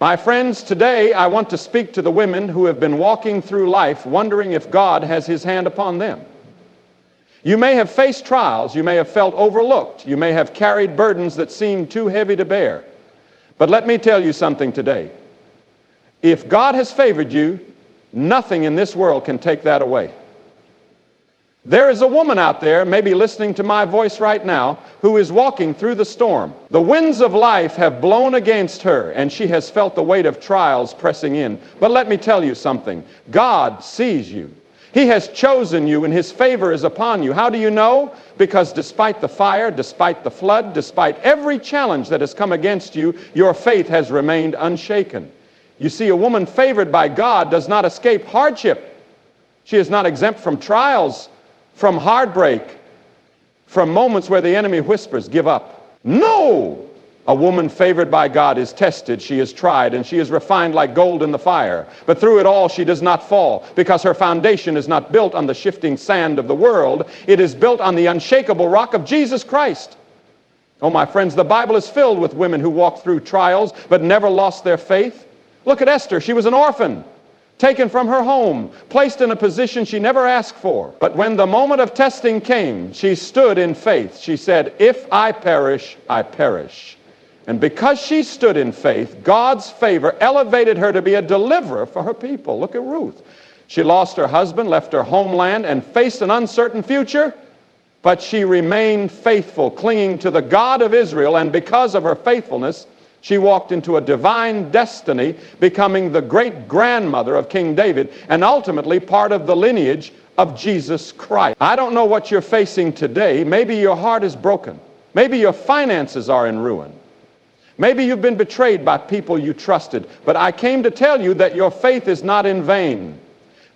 My friends, today I want to speak to the women who have been walking through life wondering if God has his hand upon them. You may have faced trials, you may have felt overlooked, you may have carried burdens that seem too heavy to bear. But let me tell you something today. If God has favored you, nothing in this world can take that away. There is a woman out there, maybe listening to my voice right now, who is walking through the storm. The winds of life have blown against her, and she has felt the weight of trials pressing in. But let me tell you something. God sees you. He has chosen you, and his favor is upon you. How do you know? Because despite the fire, despite the flood, despite every challenge that has come against you, your faith has remained unshaken. You see, a woman favored by God does not escape hardship. She is not exempt from trials, from heartbreak, from moments where the enemy whispers, give up. No! A woman favored by God is tested, she is tried, and she is refined like gold in the fire. But through it all she does not fall, because her foundation is not built on the shifting sand of the world. It is built on the unshakable rock of Jesus Christ. Oh, my friends, the Bible is filled with women who walked through trials but never lost their faith. Look at Esther. She was an orphan, taken from her home, placed in a position she never asked for. But when the moment of testing came, she stood in faith. She said, if I perish, I perish. And because she stood in faith, God's favor elevated her to be a deliverer for her people. Look at Ruth. She lost her husband, left her homeland, and faced an uncertain future, but she remained faithful, clinging to the God of Israel, and because of her faithfulness, she walked into a divine destiny, becoming the great-grandmother of King David and ultimately part of the lineage of Jesus Christ. I don't know what you're facing today. Maybe your heart is broken. Maybe your finances are in ruin. Maybe you've been betrayed by people you trusted. But I came to tell you that your faith is not in vain.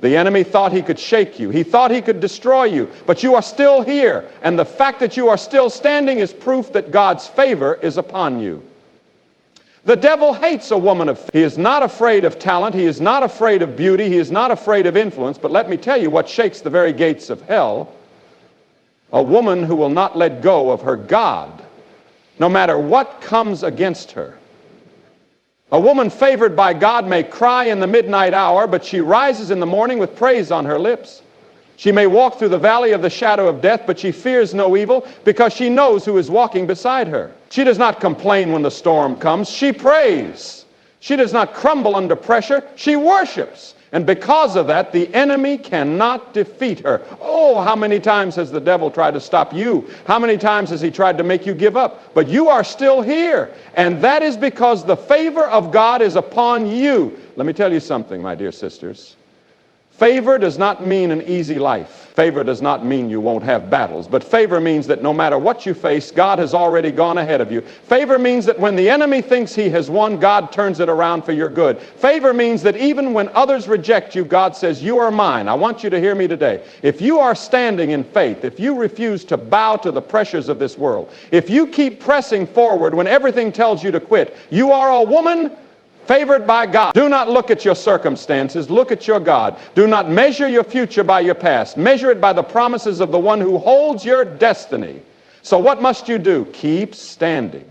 The enemy thought he could shake you. He thought he could destroy you. But you are still here. And the fact that you are still standing is proof that God's favor is upon you. The devil hates a woman of faith. He is not afraid of talent. He is not afraid of beauty. He is not afraid of influence. But let me tell you what shakes the very gates of hell. A woman who will not let go of her God, no matter what comes against her. A woman favored by God may cry in the midnight hour, but she rises in the morning with praise on her lips. She may walk through the valley of the shadow of death, but she fears no evil because she knows who is walking beside her. She does not complain when the storm comes. She prays. She does not crumble under pressure. She worships. And because of that, the enemy cannot defeat her. Oh, how many times has the devil tried to stop you? How many times has he tried to make you give up? But you are still here. And that is because the favor of God is upon you. Let me tell you something, my dear sisters. Favor does not mean an easy life. Favor does not mean you won't have battles. But favor means that no matter what you face, God has already gone ahead of you. Favor means that when the enemy thinks he has won, God turns it around for your good. Favor means that even when others reject you, God says, you are mine. I want you to hear me today. If you are standing in faith, if you refuse to bow to the pressures of this world, if you keep pressing forward when everything tells you to quit, you are a woman favored by God. Do not look at your circumstances. Look at your God. Do not measure your future by your past. Measure it by the promises of the one who holds your destiny. So what must you do? Keep standing.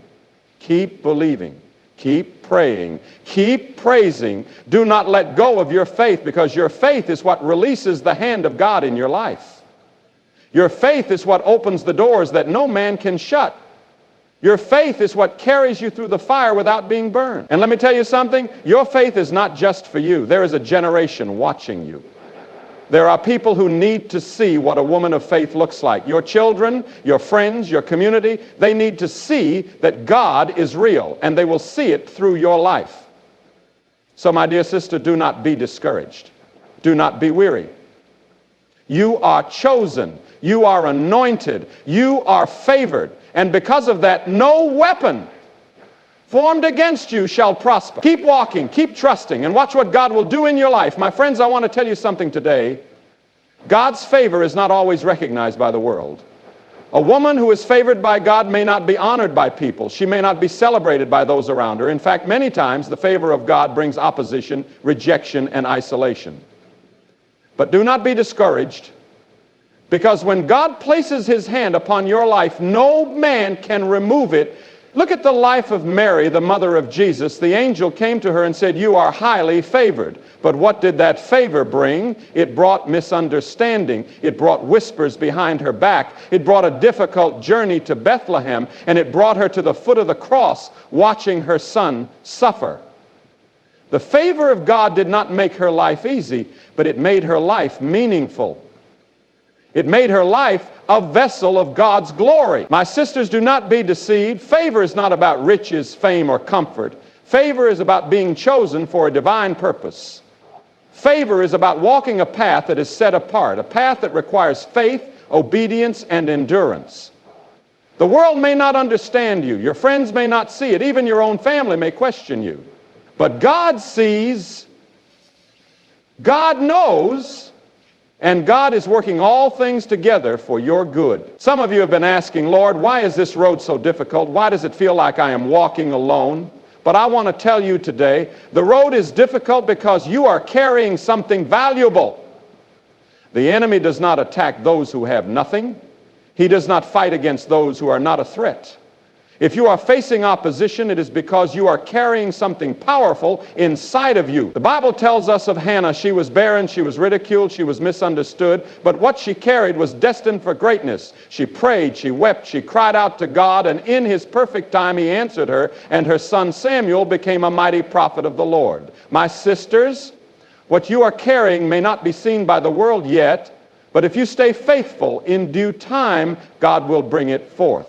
Keep believing. Keep praying. Keep praising. Do not let go of your faith, because your faith is what releases the hand of God in your life. Your faith is what opens the doors that no man can shut. Your faith is what carries you through the fire without being burned. And let me tell you something, your faith is not just for you. There is a generation watching you. There are people who need to see what a woman of faith looks like. Your children, your friends, your community, they need to see that God is real, and they will see it through your life. So, my dear sister, do not be discouraged. Do not be weary. You are chosen. You are anointed. You are favored. And because of that, no weapon formed against you shall prosper. Keep walking, keep trusting, and watch what God will do in your life. My friends, I want to tell you something today. God's favor is not always recognized by the world. A woman who is favored by God may not be honored by people. She may not be celebrated by those around her. In fact, many times the favor of God brings opposition, rejection, and isolation. But do not be discouraged. Because when God places his hand upon your life, no man can remove it. Look at the life of Mary, the mother of Jesus. The angel came to her and said, "You are highly favored." But what did that favor bring? It brought misunderstanding. It brought whispers behind her back. It brought a difficult journey to Bethlehem, and it brought her to the foot of the cross, watching her son suffer. The favor of God did not make her life easy, but it made her life meaningful. It made her life a vessel of God's glory. My sisters, do not be deceived. Favor is not about riches, fame, or comfort. Favor is about being chosen for a divine purpose. Favor is about walking a path that is set apart, a path that requires faith, obedience, and endurance. The world may not understand you. Your friends may not see it. Even your own family may question you. But God sees, God knows, and God is working all things together for your good. Some of you have been asking, "Lord, why is this road so difficult? Why does it feel like I am walking alone?" But I want to tell you today, the road is difficult because you are carrying something valuable. The enemy does not attack those who have nothing. He does not fight against those who are not a threat. If you are facing opposition, it is because you are carrying something powerful inside of you. The Bible tells us of Hannah. She was barren, she was ridiculed, she was misunderstood, but what she carried was destined for greatness. She prayed, she wept, she cried out to God, and in His perfect time He answered her, and her son Samuel became a mighty prophet of the Lord. My sisters, what you are carrying may not be seen by the world yet, but if you stay faithful, in due time, God will bring it forth.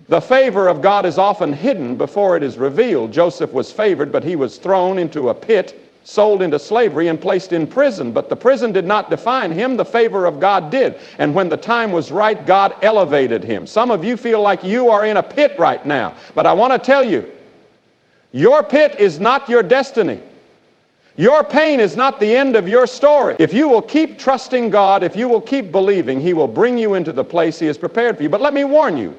The favor of God is often hidden before it is revealed. Joseph was favored, but he was thrown into a pit, sold into slavery, and placed in prison. But the prison did not define him. The favor of God did. And when the time was right, God elevated him. Some of you feel like you are in a pit right now. But I want to tell you, your pit is not your destiny. Your pain is not the end of your story. If you will keep trusting God, if you will keep believing, He will bring you into the place He has prepared for you. But let me warn you,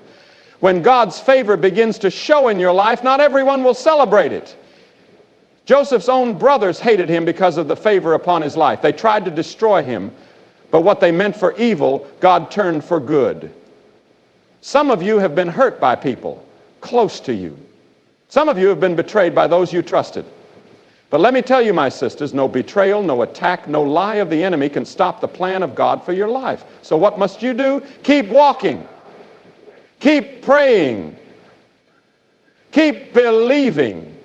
when God's favor begins to show in your life, not everyone will celebrate it. Joseph's own brothers hated him because of the favor upon his life. They tried to destroy him, but what they meant for evil, God turned for good. Some of you have been hurt by people close to you. Some of you have been betrayed by those you trusted. But let me tell you, my sisters, no betrayal, no attack, no lie of the enemy can stop the plan of God for your life. So what must you do? Keep walking. Keep praying. Keep believing.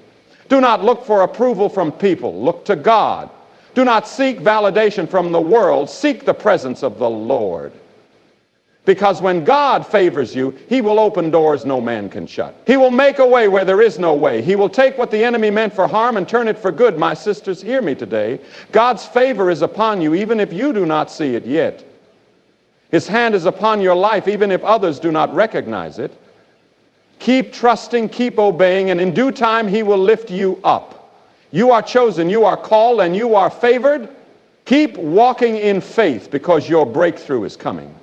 Do not look for approval from people. Look to God. Do not seek validation from the world. Seek the presence of the Lord. Because when God favors you, He will open doors no man can shut. He will make a way where there is no way. He will take what the enemy meant for harm and turn it for good. My sisters, hear me today. God's favor is upon you even if you do not see it yet. His hand is upon your life even if others do not recognize it. Keep trusting, keep obeying, and in due time He will lift you up. You are chosen, you are called, and you are favored. Keep walking in faith because your breakthrough is coming.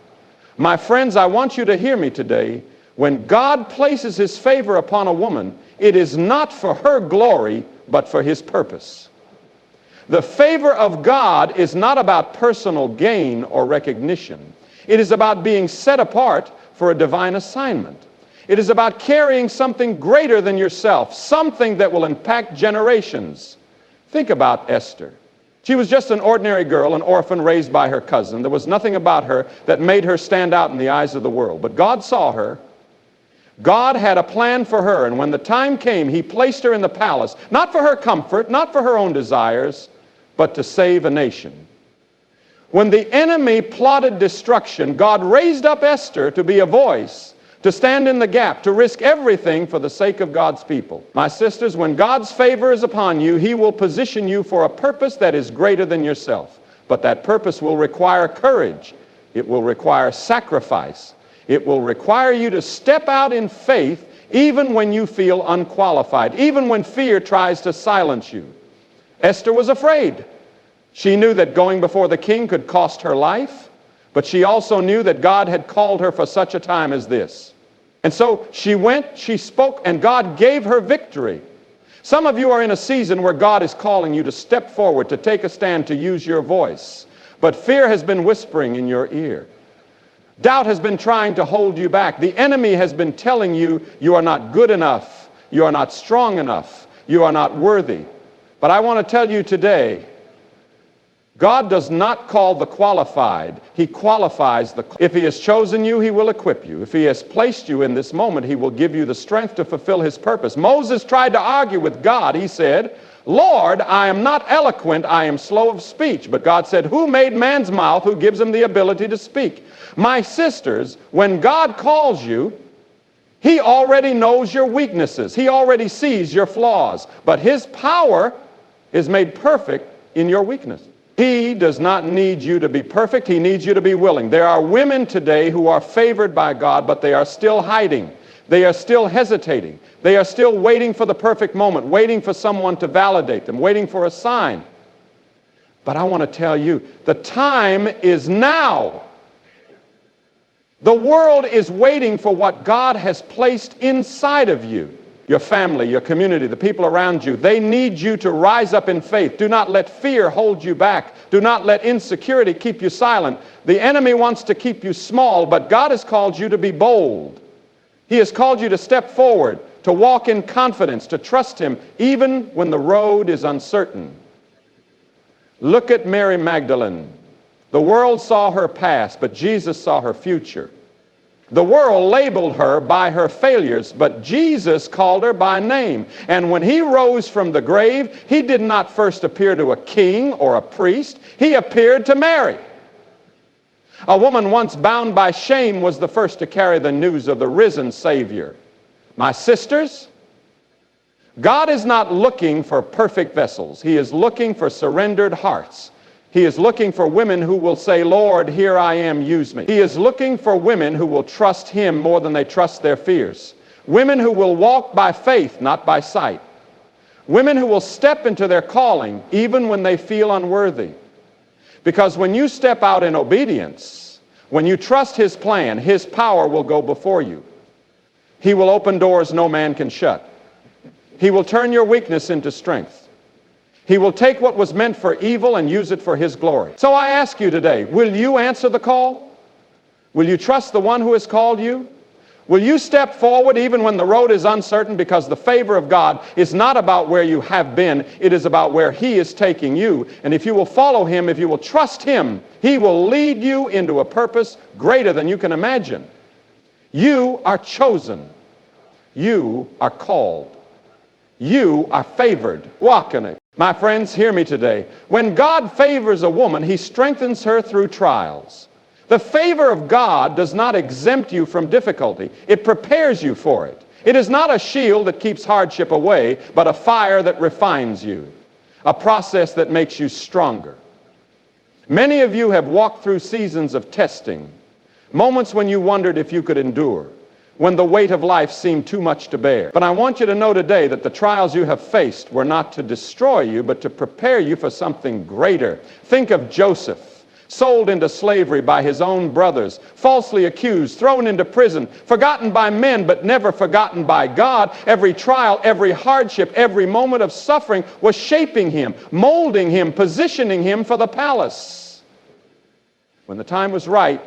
My friends, I want you to hear me today. When God places His favor upon a woman, it is not for her glory, but for His purpose. The favor of God is not about personal gain or recognition. It is about being set apart for a divine assignment. It is about carrying something greater than yourself, something that will impact generations. Think about Esther. She was just an ordinary girl, an orphan raised by her cousin. There was nothing about her that made her stand out in the eyes of the world. But God saw her. God had a plan for her, and when the time came, He placed her in the palace, not for her comfort, not for her own desires, but to save a nation. When the enemy plotted destruction, God raised up Esther to be a voice, to stand in the gap, to risk everything for the sake of God's people. My sisters, when God's favor is upon you, He will position you for a purpose that is greater than yourself. But that purpose will require courage. It will require sacrifice. It will require you to step out in faith even when you feel unqualified, even when fear tries to silence you. Esther was afraid. She knew that going before the king could cost her life, but she also knew that God had called her for such a time as this. And so she went, she spoke, and God gave her victory. Some of you are in a season where God is calling you to step forward, to take a stand, to use your voice. But fear has been whispering in your ear. Doubt has been trying to hold you back. The enemy has been telling you you are not good enough, you are not strong enough, you are not worthy. But I want to tell you today, God does not call the qualified. He qualifies the. If He has chosen you, He will equip you. If He has placed you in this moment, He will give you the strength to fulfill His purpose. Moses tried to argue with God. He said, Lord, I am not eloquent, I am slow of speech. But God said, who made man's mouth, who gives him the ability to speak? My sisters, when God calls you, He already knows your weaknesses. He already sees your flaws. But His power is made perfect in your weakness. He does not need you to be perfect. He needs you to be willing. There are women today who are favored by God, but they are still hiding. They are still hesitating. They are still waiting for the perfect moment, waiting for someone to validate them, waiting for a sign. But I want to tell you, the time is now. The world is waiting for what God has placed inside of you. Your family, your community, the people around you, they need you to rise up in faith. Do not let fear hold you back. Do not let insecurity keep you silent. The enemy wants to keep you small, but God has called you to be bold. He has called you to step forward, to walk in confidence, to trust Him, even when the road is uncertain. Look at Mary Magdalene. The world saw her past, but Jesus saw her future. The world labeled her by her failures, but Jesus called her by name. And when He rose from the grave, He did not first appear to a king or a priest. He appeared to Mary. A woman once bound by shame was the first to carry the news of the risen Savior. My sisters, God is not looking for perfect vessels. He is looking for surrendered hearts. He is looking for women who will say, Lord, here I am, use me. He is looking for women who will trust Him more than they trust their fears. Women who will walk by faith, not by sight. Women who will step into their calling even when they feel unworthy. Because when you step out in obedience, when you trust His plan, His power will go before you. He will open doors no man can shut. He will turn your weakness into strength. He will take what was meant for evil and use it for His glory. So I ask you today, will you answer the call? Will you trust the one who has called you? Will you step forward even when the road is uncertain? Because the favor of God is not about where you have been. It is about where He is taking you. And if you will follow Him, if you will trust Him, He will lead you into a purpose greater than you can imagine. You are chosen. You are called. You are favored. Walk in it. My friends, hear me today. When God favors a woman, He strengthens her through trials. The favor of God does not exempt you from difficulty. It prepares you for it. It is not a shield that keeps hardship away, but a fire that refines you, a process that makes you stronger. Many of you have walked through seasons of testing, moments when you wondered if you could endure, when the weight of life seemed too much to bear. But I want you to know today that the trials you have faced were not to destroy you, but to prepare you for something greater. Think of Joseph, sold into slavery by his own brothers, falsely accused, thrown into prison, forgotten by men, but never forgotten by God. Every trial, every hardship, every moment of suffering was shaping him, molding him, positioning him for the palace. When the time was right,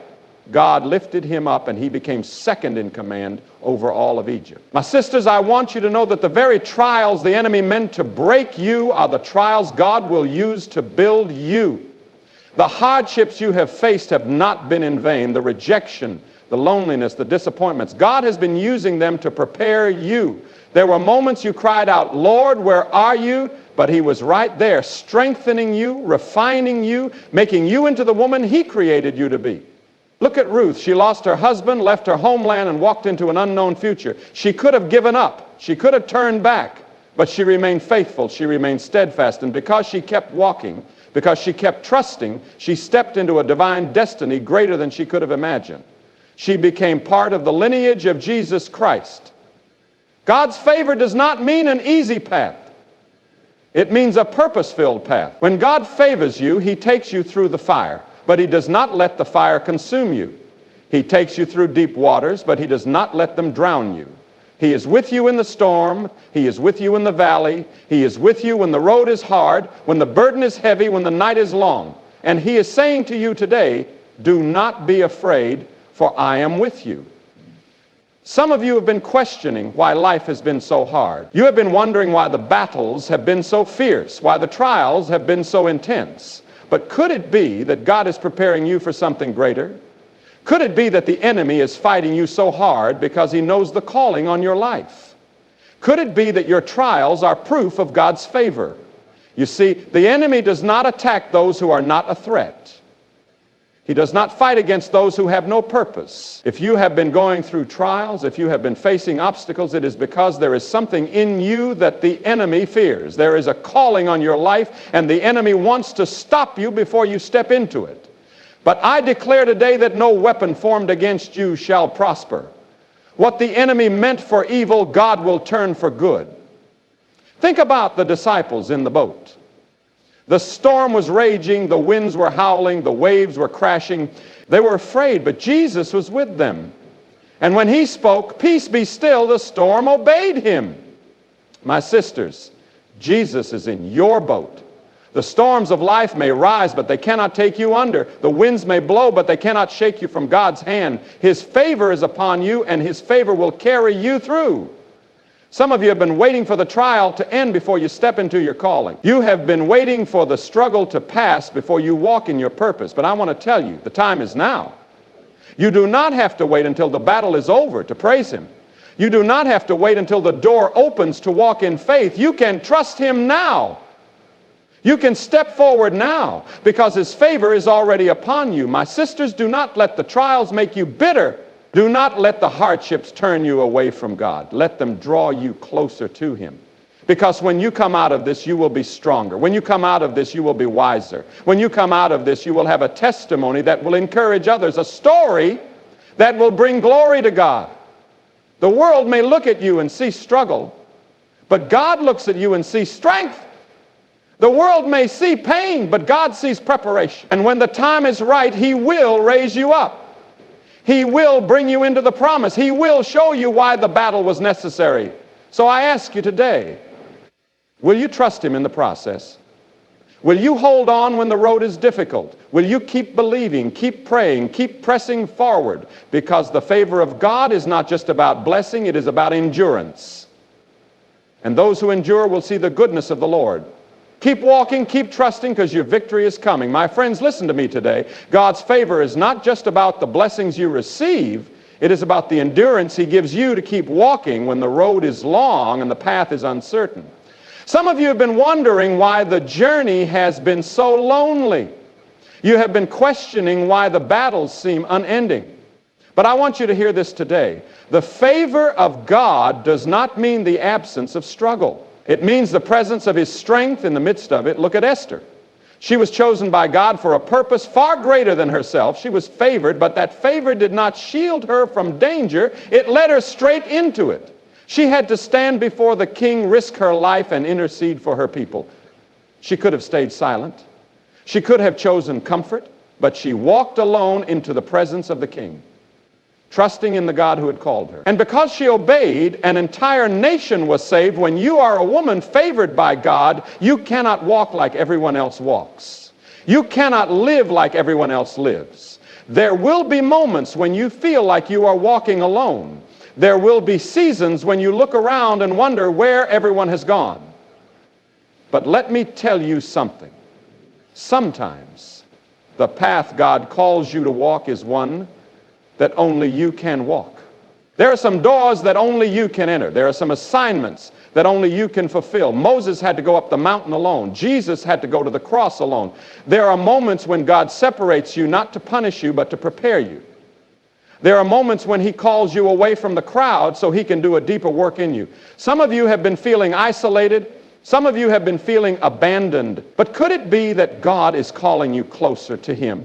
God lifted him up and he became second in command over all of Egypt. My sisters, I want you to know that the very trials the enemy meant to break you are the trials God will use to build you. The hardships you have faced have not been in vain. The rejection, the loneliness, the disappointments, God has been using them to prepare you. There were moments you cried out, Lord, where are you? But He was right there, strengthening you, refining you, making you into the woman He created you to be. Look at Ruth. She lost her husband, left her homeland, and walked into an unknown future. She could have given up. She could have turned back. But she remained faithful. She remained steadfast. And because she kept walking, because she kept trusting, she stepped into a divine destiny greater than she could have imagined. She became part of the lineage of Jesus Christ. God's favor does not mean an easy path. It means a purpose-filled path. When God favors you, He takes you through the fire. But He does not let the fire consume you. He takes you through deep waters, but He does not let them drown you. He is with you in the storm. He is with you in the valley. He is with you when the road is hard, when the burden is heavy, when the night is long. And He is saying to you today, do not be afraid, for I am with you. Some of you have been questioning why life has been so hard. You have been wondering why the battles have been so fierce, why the trials have been so intense. But could it be that God is preparing you for something greater? Could it be that the enemy is fighting you so hard because he knows the calling on your life? Could it be that your trials are proof of God's favor? You see, the enemy does not attack those who are not a threat. He does not fight against those who have no purpose. If you have been going through trials, if you have been facing obstacles, it is because there is something in you that the enemy fears. There is a calling on your life, and the enemy wants to stop you before you step into it. But I declare today that no weapon formed against you shall prosper. What the enemy meant for evil, God will turn for good. Think about the disciples in the boat. The storm was raging, the winds were howling, the waves were crashing. They were afraid, but Jesus was with them. And when he spoke, "Peace be still," the storm obeyed him. My sisters, Jesus is in your boat. The storms of life may rise, but they cannot take you under. The winds may blow, but they cannot shake you from God's hand. His favor is upon you, and his favor will carry you through. Some of you have been waiting for the trial to end before you step into your calling. You have been waiting for the struggle to pass before you walk in your purpose. But I want to tell you, the time is now. You do not have to wait until the battle is over to praise him. You do not have to wait until the door opens to walk in faith. You can trust him now. You can step forward now because his favor is already upon you. My sisters, do not let the trials make you bitter. Do not let the hardships turn you away from God. Let them draw you closer to him. Because when you come out of this, you will be stronger. When you come out of this, you will be wiser. When you come out of this, you will have a testimony that will encourage others, a story that will bring glory to God. The world may look at you and see struggle, but God looks at you and sees strength. The world may see pain, but God sees preparation. And when the time is right, he will raise you up. He will bring you into the promise. He will show you why the battle was necessary. So I ask you today, will you trust him in the process? Will you hold on when the road is difficult? Will you keep believing, keep praying, keep pressing forward? Because the favor of God is not just about blessing, it is about endurance. And those who endure will see the goodness of the Lord. Keep walking, keep trusting, because your victory is coming. My friends, listen to me today. God's favor is not just about the blessings you receive. It is about the endurance he gives you to keep walking when the road is long and the path is uncertain. Some of you have been wondering why the journey has been so lonely. You have been questioning why the battles seem unending. But I want you to hear this today. The favor of God does not mean the absence of struggle. It means the presence of his strength in the midst of it. Look at Esther. She was chosen by God for a purpose far greater than herself. She was favored, but that favor did not shield her from danger. It led her straight into it. She had to stand before the king, risk her life, and intercede for her people. She could have stayed silent. She could have chosen comfort, but she walked alone into the presence of the king, trusting in the God who had called her. And because she obeyed, an entire nation was saved. When you are a woman favored by God, you cannot walk like everyone else walks. You cannot live like everyone else lives. There will be moments when you feel like you are walking alone. There will be seasons when you look around and wonder where everyone has gone. But let me tell you something. Sometimes the path God calls you to walk is one that only you can walk. There are some doors that only you can enter. There are some assignments that only you can fulfill. Moses had to go up the mountain alone. Jesus had to go to the cross alone. There are moments when God separates you not to punish you, but to prepare you. There are moments when he calls you away from the crowd so he can do a deeper work in you. Some of you have been feeling isolated. Some of you have been feeling abandoned. But could it be that God is calling you closer to him?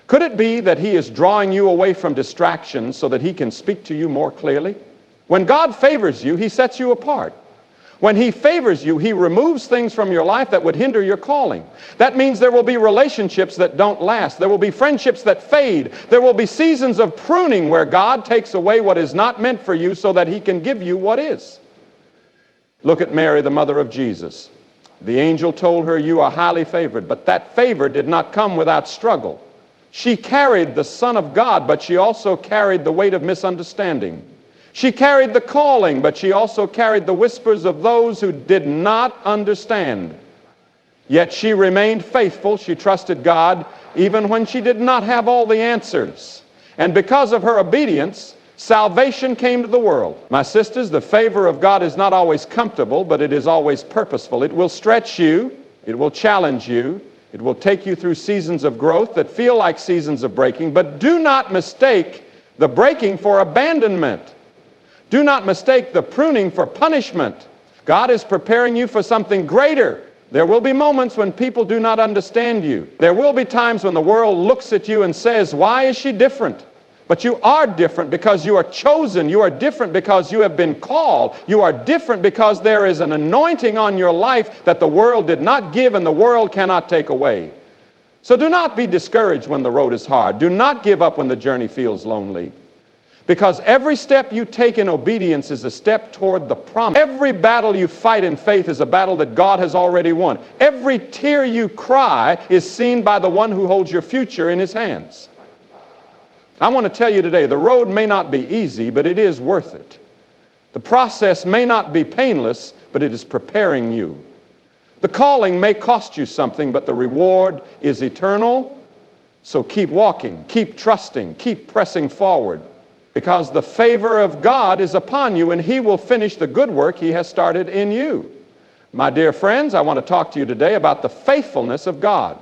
Could it be that he is drawing you away from distractions so that he can speak to you more clearly? When God favors you, he sets you apart. When he favors you, he removes things from your life that would hinder your calling. That means there will be relationships that don't last. There will be friendships that fade. There will be seasons of pruning where God takes away what is not meant for you so that he can give you what is. Look at Mary, the mother of Jesus. The angel told her, "You are highly favored," but that favor did not come without struggle. She carried the Son of God, but she also carried the weight of misunderstanding. She carried the calling, but she also carried the whispers of those who did not understand. Yet she remained faithful. She trusted God even when she did not have all the answers. And because of her obedience, salvation came to the world. My sisters, the favor of God is not always comfortable, but it is always purposeful. It will stretch you. It will challenge you. It will take you through seasons of growth that feel like seasons of breaking. But do not mistake the breaking for abandonment. Do not mistake the pruning for punishment. God is preparing you for something greater. There will be moments when people do not understand you. There will be times when the world looks at you and says, why is she different? But you are different because you are chosen. You are different because you have been called. You are different because there is an anointing on your life that the world did not give and the world cannot take away. So do not be discouraged when the road is hard. Do not give up when the journey feels lonely. Because every step you take in obedience is a step toward the promise. Every battle you fight in faith is a battle that God has already won. Every tear you cry is seen by the one who holds your future in his hands. I want to tell you today, the road may not be easy, but it is worth it. The process may not be painless, but it is preparing you. The calling may cost you something, but the reward is eternal. So keep walking, keep trusting, keep pressing forward. Because the favor of God is upon you, and he will finish the good work he has started in you. My dear friends, I want to talk to you today about the faithfulness of God.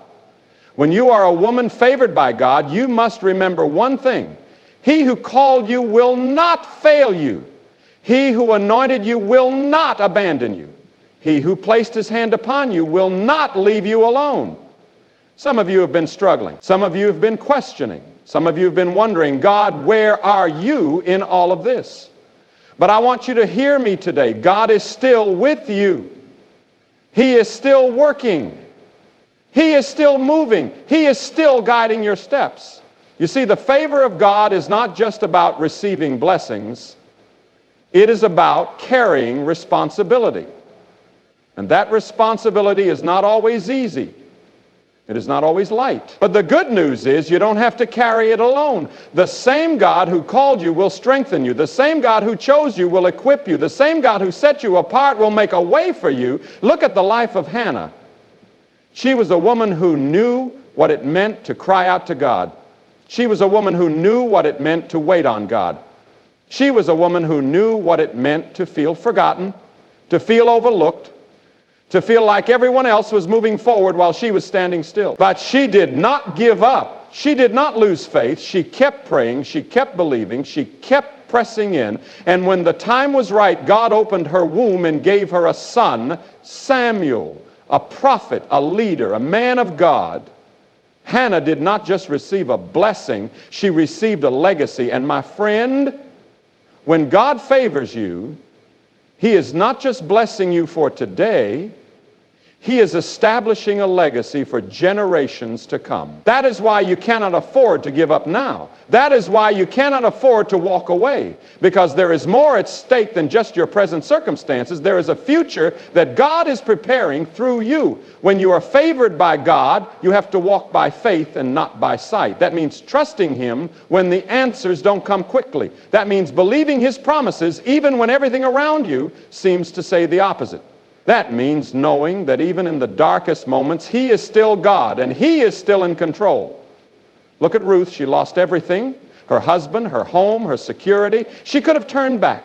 When you are a woman favored by God, you must remember one thing. He who called you will not fail you. He who anointed you will not abandon you. He who placed his hand upon you will not leave you alone. Some of you have been struggling. Some of you have been questioning. Some of you have been wondering, God, where are you in all of this? But I want you to hear me today. God is still with you. He is still working. He is still moving. He is still guiding your steps. You see, the favor of God is not just about receiving blessings. It is about carrying responsibility. And that responsibility is not always easy. It is not always light. But the good news is you don't have to carry it alone. The same God who called you will strengthen you. The same God who chose you will equip you. The same God who set you apart will make a way for you. Look at the life of Hannah. She was a woman who knew what it meant to cry out to God. She was a woman who knew what it meant to wait on God. She was a woman who knew what it meant to feel forgotten, to feel overlooked, to feel like everyone else was moving forward while she was standing still. But she did not give up. She did not lose faith. She kept praying. She kept believing. She kept pressing in. And when the time was right, God opened her womb and gave her a son, Samuel, a prophet, a leader, a man of God. Hannah did not just receive a blessing, she received a legacy. And my friend, when God favors you, he is not just blessing you for today, he is establishing a legacy for generations to come. That is why you cannot afford to give up now. That is why you cannot afford to walk away. Because there is more at stake than just your present circumstances. There is a future that God is preparing through you. When you are favored by God, you have to walk by faith and not by sight. That means trusting him when the answers don't come quickly. That means believing his promises even when everything around you seems to say the opposite. That means knowing that even in the darkest moments, he is still God and he is still in control. Look at Ruth. She lost everything. Her husband, her home, her security. She could have turned back.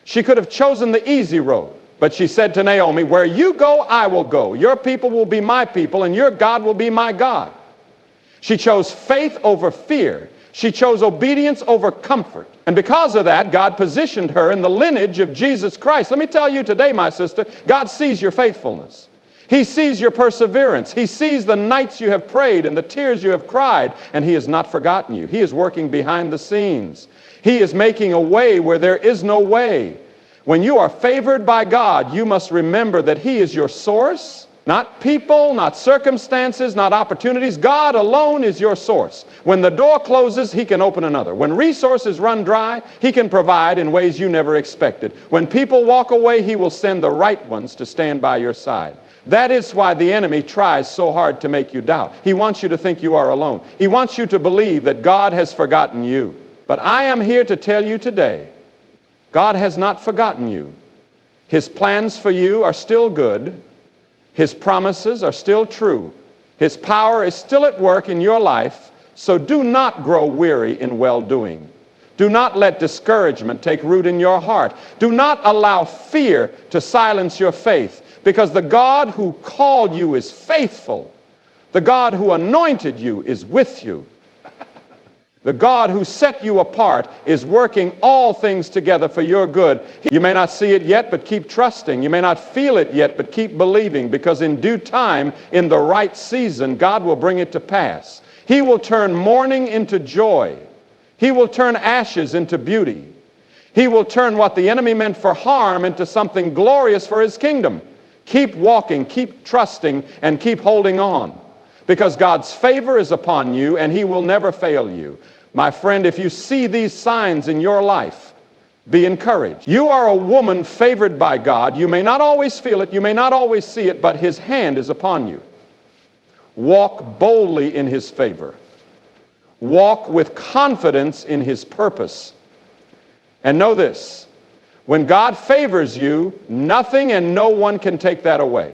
She could have chosen the easy road. But she said to Naomi, where you go, I will go. Your people will be my people and your God will be my God. She chose faith over fear. She chose obedience over comfort. And because of that, God positioned her in the lineage of Jesus Christ. Let me tell you today, my sister, God sees your faithfulness. He sees your perseverance. He sees the nights you have prayed and the tears you have cried, and he has not forgotten you. He is working behind the scenes. He is making a way where there is no way. When you are favored by God, you must remember that he is your source. Not people, not circumstances, not opportunities. God alone is your source. When the door closes, he can open another. When resources run dry, he can provide in ways you never expected. When people walk away, he will send the right ones to stand by your side. That is why the enemy tries so hard to make you doubt. He wants you to think you are alone. He wants you to believe that God has forgotten you. But I am here to tell you today, God has not forgotten you. His plans for you are still good. His promises are still true. His power is still at work in your life. So do not grow weary in well-doing. Do not let discouragement take root in your heart. Do not allow fear to silence your faith, because the God who called you is faithful. The God who anointed you is with you. The God who set you apart is working all things together for your good. You may not see it yet, but keep trusting. You may not feel it yet, but keep believing, because in due time, in the right season, God will bring it to pass. He will turn mourning into joy. He will turn ashes into beauty. He will turn what the enemy meant for harm into something glorious for his kingdom. Keep walking, keep trusting, and keep holding on, because God's favor is upon you and he will never fail you. My friend, if you see these signs in your life, be encouraged. You are a woman favored by God. You may not always feel it, you may not always see it, but his hand is upon you. Walk boldly in his favor. Walk with confidence in his purpose. And know this, when God favors you, nothing and no one can take that away.